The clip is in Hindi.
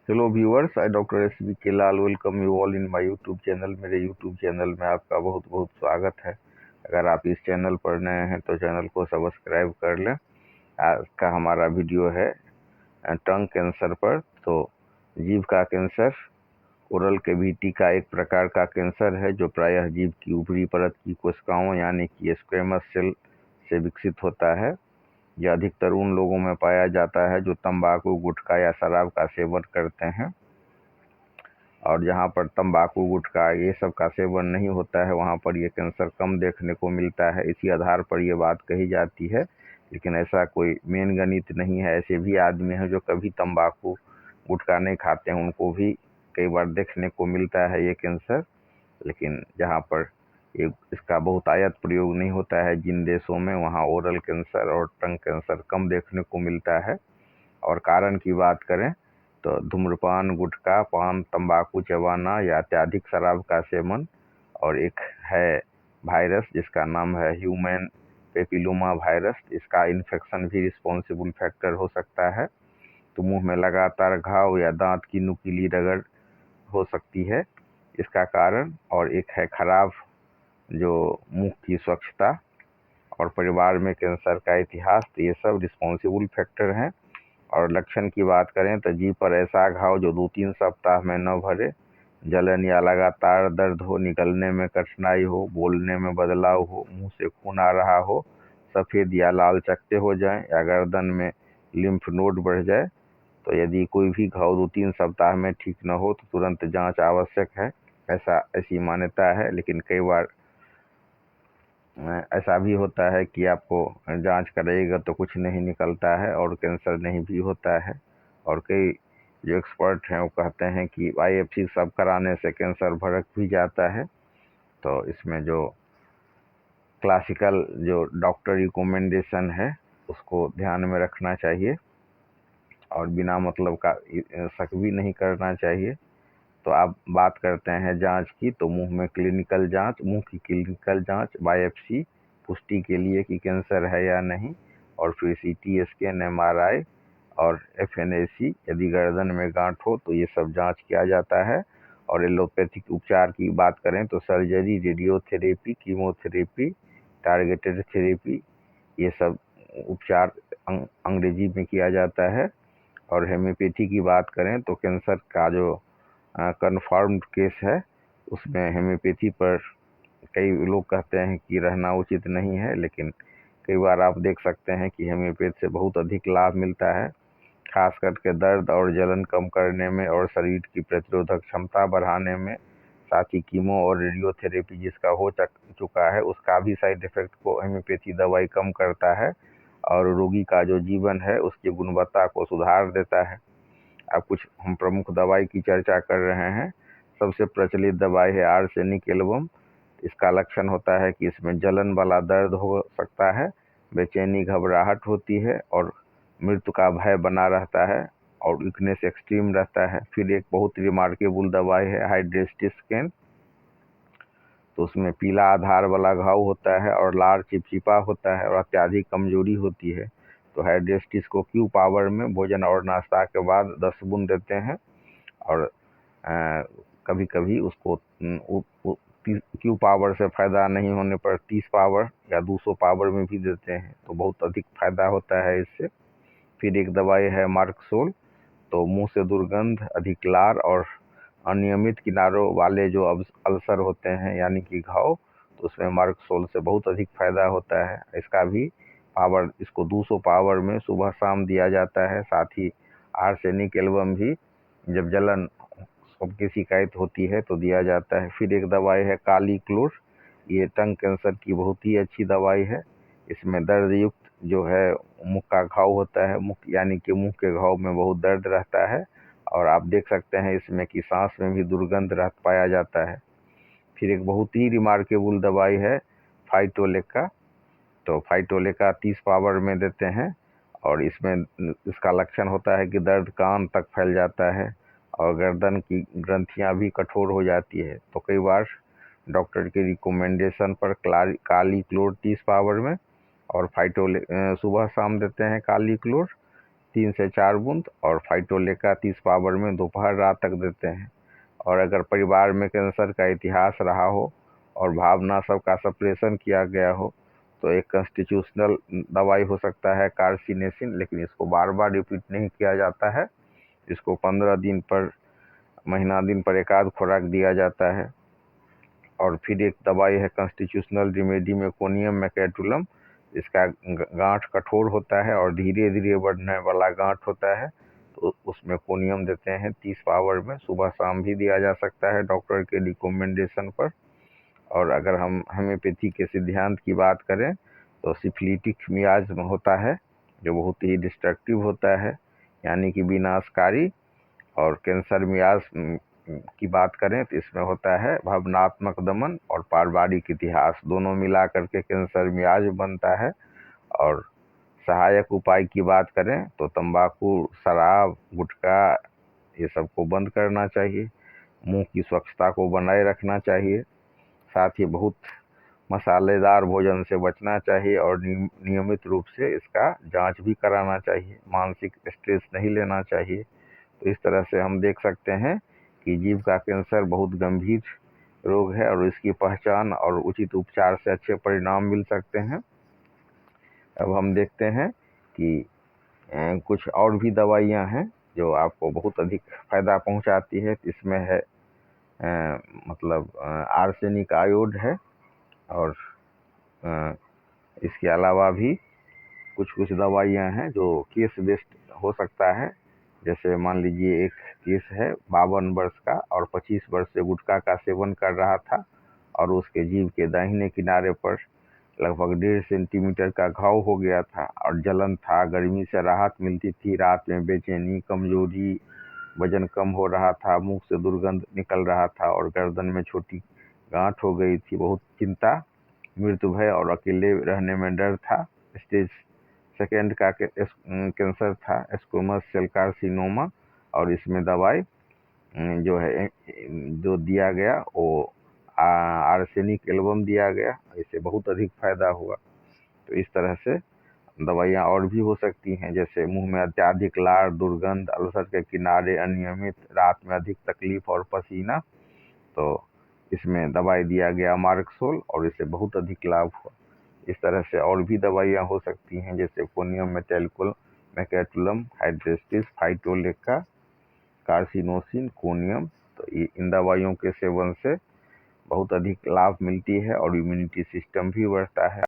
Hello viewers, I doctor S B K Lal welcome you all in my YouTube channel. मेरे यूट्यूब चैनल में आपका बहुत बहुत स्वागत है। अगर आप इस चैनल पर नए हैं तो चैनल को सब्सक्राइब कर लें। आज का हमारा वीडियो है टंग कैंसर पर। तो जीभ का कैंसर ओरल कैविटी का एक प्रकार का कैंसर है जो प्रायः जीभ की ऊपरी परत की कोशिकाओं यानी कि स्क्वेमस सेल से विकसित होता है। यह अधिकतर उन लोगों में पाया जाता है जो तंबाकू, गुटखा या शराब का सेवन करते हैं। और जहाँ पर तंबाकू, गुटखा ये सब का सेवन नहीं होता है वहाँ पर ये कैंसर कम देखने को मिलता है। इसी आधार पर ये बात कही जाती है, लेकिन ऐसा कोई मेन गणित नहीं है। ऐसे भी आदमी हैं जो कभी तंबाकू, गुटखा नहीं खाते हैं, उनको भी कई बार देखने को मिलता है ये कैंसर। लेकिन जहाँ पर ये इसका बहुतायत प्रयोग नहीं होता है जिन देशों में, वहाँ ओरल कैंसर और टंग कैंसर कम देखने को मिलता है। और कारण की बात करें तो धूम्रपान, गुटखा, पान, तंबाकू चबाना या अत्यधिक शराब का सेवन, और एक है वायरस जिसका नाम है ह्यूमन पेपिलोमा वायरस। इसका इन्फेक्शन भी रिस्पॉन्सिबल फैक्टर हो सकता है। तो मुंह में लगातार घाव या दांत की नुकीली रगड़ हो सकती है इसका कारण। और एक है खराब जो मुंह की स्वच्छता और परिवार में कैंसर का इतिहास। तो ये सब रिस्पॉन्सिबल फैक्टर हैं। और लक्षण की बात करें तो जीभ पर ऐसा घाव जो 2-3 सप्ताह में न भरे, जलन या लगातार दर्द हो, निकलने में कठिनाई हो, बोलने में बदलाव हो, मुंह से खून आ रहा हो, सफ़ेद या लाल चकत्ते हो जाएं या गर्दन में लिम्फ नोड बढ़ जाए। तो यदि कोई भी घाव 2-3 सप्ताह में ठीक न हो तो तुरंत जांच आवश्यक है, ऐसी मान्यता है। लेकिन कई बार ऐसा भी होता है कि आपको जांच कराइएगा तो कुछ नहीं निकलता है और कैंसर नहीं भी होता है। और कई जो एक्सपर्ट हैं वो कहते हैं कि बायोप्सी सब कराने से कैंसर भड़क भी जाता है। तो इसमें जो क्लासिकल जो डॉक्टर रिकमेंडेशन है उसको ध्यान में रखना चाहिए और बिना मतलब का शक भी नहीं करना चाहिए। तो आप बात करते हैं जांच की, तो मुंह की क्लिनिकल जांच, बायोप्सी पुष्टि के लिए कि कैंसर है या नहीं, और फिर सीटी स्कैन, एमआरआई और एफएनएसी। यदि गर्दन में गांठ हो तो ये सब जांच किया जाता है। और एलोपैथिक उपचार की बात करें तो surgery, radiotherapy, chemotherapy, targeted therapy, ये सब उपचार अंग्रेजी में किया जाता है। और हेम्योपैथी की बात करें तो कैंसर का जो कन्फर्म्ड केस है उसमें हेम्योपैथी पर कई लोग कहते हैं कि रहना उचित नहीं है, लेकिन कई बार आप देख सकते हैं कि हेम्योपैथ से बहुत अधिक लाभ मिलता है, खास करके दर्द और जलन कम करने में और शरीर की प्रतिरोधक क्षमता बढ़ाने में। साथ ही कीमो और रेडियोथेरेपी जिसका हो चुका है उसका भी साइड इफेक्ट को हेम्योपैथी दवाई कम करता है और रोगी का जो जीवन है उसकी गुणवत्ता को सुधार देता है। अब कुछ हम प्रमुख दवाई की चर्चा कर रहे हैं। सबसे प्रचलित दवाई है आर्सेनिक एल्बम। इसका लक्षण होता है कि इसमें जलन वाला दर्द हो सकता है, बेचैनी, घबराहट होती है और मृत्यु का भय बना रहता है और वीकनेस एक्सट्रीम रहता है। फिर एक बहुत रिमार्केबल दवाई है हाइड्रेस्टिस्केन। तो उसमें पीला आधार वाला घाव होता है और लार चिपचिपा होता है और अत्यधिक कमजोरी होती है। तो हाइड्रेस्टिस को क्यू पावर में भोजन और नाश्ता के बाद 10 बूंद देते हैं। और कभी कभी उसको क्यू पावर से फ़ायदा नहीं होने पर 30 पावर या 200 पावर में भी देते हैं, तो बहुत अधिक फ़ायदा होता है इससे। फिर एक दवाई है मार्कसोल। तो मुंह से दुर्गंध, अधिक लार और अनियमित किनारों वाले जो अल्सर होते हैं यानी कि घाव, तो उसमें मार्कसोल से बहुत अधिक फ़ायदा होता है। इसका भी पावर, इसको 200 पावर में सुबह शाम दिया जाता है। साथ ही आर्सेनिक एल्बम भी जब जलन सबकी शिकायत होती है तो दिया जाता है। फिर एक दवाई है काली क्लोर। ये टंग कैंसर की बहुत ही अच्छी दवाई है। इसमें दर्द युक्त जो है मुंह का घाव होता है, मुंह यानी कि मुंह के घाव में बहुत दर्द रहता है और आप देख सकते हैं इसमें कि सांस में भी दुर्गंध रह पाया जाता है। फिर एक बहुत ही रिमार्केबल दवाई है फाइटोलेका। तो फाइटोलेका 30 पावर में देते हैं और इसमें इसका लक्षण होता है कि दर्द कान तक फैल जाता है और गर्दन की ग्रंथियां भी कठोर हो जाती है। तो कई बार डॉक्टर के रिकमेंडेशन पर काली क्लोर 30 पावर में और सुबह शाम देते हैं काली क्लोर 3 से 4 बूंद और फाइटोलेका 30 पावर में दोपहर रात तक देते हैं। और अगर परिवार में कैंसर का इतिहास रहा हो और भावना सबका सप्रेशन किया गया हो तो एक कॉन्स्टिट्यूशनल दवाई हो सकता है कार्सिनेसिन, लेकिन इसको बार बार रिपीट नहीं किया जाता है। इसको 15 दिन पर महीना दिन पर एक आध खुराक दिया जाता है। और फिर एक दवाई है कॉन्स्टिट्यूशनल रेमेडी मेकोनियम मैकेटुलम। इसका गांठ कठोर होता है और धीरे धीरे बढ़ने वाला गांठ होता है, तो उसमें कोनियम देते हैं 30 पावर में। सुबह शाम भी दिया जा सकता है डॉक्टर के रिकमेंडेशन पर। और अगर हम होम्योपैथी के सिद्धांत की बात करें तो सिफिलिटिक मियाज होता है जो बहुत ही डिस्ट्रक्टिव होता है, यानी कि विनाशकारी। और कैंसर मियाज की बात करें तो इसमें होता है भावनात्मक दमन और पारिवारिक इतिहास, दोनों मिला करके कैंसर मियाज बनता है। और सहायक उपाय की बात करें तो तंबाकू, शराब, गुटखा ये सबको बंद करना चाहिए। मुंह की स्वच्छता को बनाए रखना चाहिए। साथ ही बहुत मसालेदार भोजन से बचना चाहिए और नियमित रूप से इसका जांच भी कराना चाहिए। मानसिक स्ट्रेस नहीं लेना चाहिए। तो इस तरह से हम देख सकते हैं कि जीभ का कैंसर बहुत गंभीर रोग है और इसकी पहचान और उचित उपचार से अच्छे परिणाम मिल सकते हैं। अब हम देखते हैं कि कुछ और भी दवाइयाँ हैं जो आपको बहुत अधिक फायदा पहुंचाती है। इसमें है आर्सेनिक आयोड है। और इसके अलावा भी कुछ कुछ दवाइयाँ हैं जो केस बेस्ड हो सकता है। जैसे मान लीजिए एक केस है 52 वर्ष का और 25 वर्ष से गुटखा का सेवन कर रहा था और उसके जीभ के दाहिने किनारे पर लगभग 1.5 सेंटीमीटर का घाव हो गया था और जलन था, गर्मी से राहत मिलती थी, रात में बेचैनी, कमजोरी, वजन कम हो रहा था, मुंह से दुर्गंध निकल रहा था और गर्दन में छोटी गांठ हो गई थी। बहुत चिंता, मृत्यु भय और अकेले रहने में डर था। स्टेज 2 का कैंसर था, स्क्वैमस सेल कार्सिनोमा। और इसमें दवाई जो दिया गया वो आर्सेनिक एल्बम दिया गया। इससे बहुत अधिक फायदा हुआ। तो इस तरह से दवाइयाँ और भी हो सकती हैं, जैसे मुंह में अत्यधिक लार, दुर्गंध, अल्सर के किनारे अनियमित, रात में अधिक तकलीफ और पसीना, तो इसमें दवाई दिया गया मार्कसोल और इससे बहुत अधिक लाभ हुआ। इस तरह से और भी दवाइयाँ हो सकती हैं, जैसे कोनियम मेटाइलकुल मैकेटुलम, हाइड्रेस्टिस, फाइटोलेका, कार्सिनोसिन, कोनियम। तो इन दवाइयों के सेवन से बहुत अधिक लाभ मिलती है और इम्यूनिटी सिस्टम भी बढ़ता है।